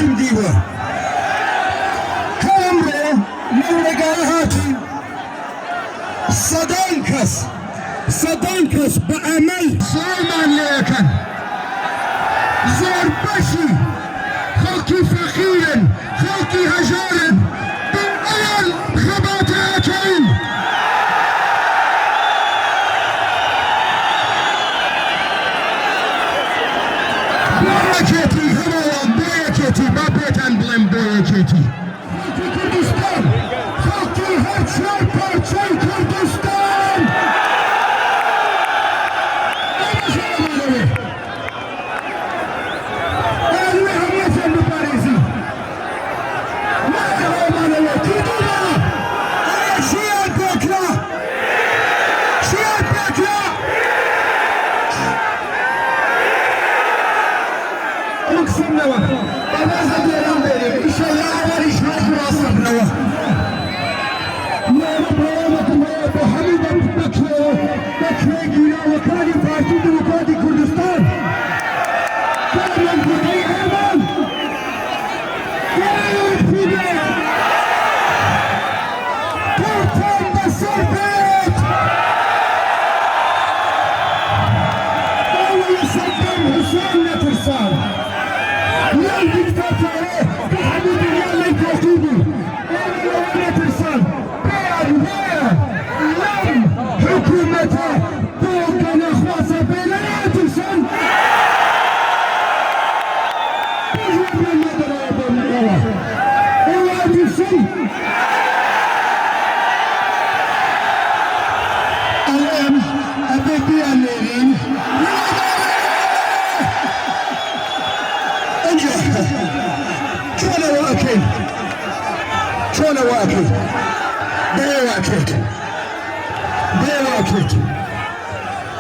تشتم ديوه كامرو مورقال هاتي صدانكس بأمل سلمان ليكن زور بشي خلقي فقير خلقي هجار بالأول خباتاتين بويكيتي هروان بويكيتي ما بيتن بلين بويكيتي خلقي كردستان خلقي هرچای پارچای کردستان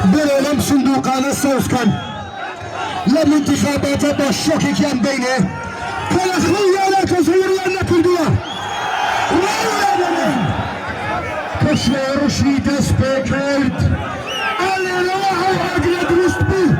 برو لم صندوقان الصوص كان لم انتخابات بالشوكي كان بينه كل اخويا لا تصوروا ان كردوا ولا بنين كشور شيد سبيكرت على روح وعقل درست بي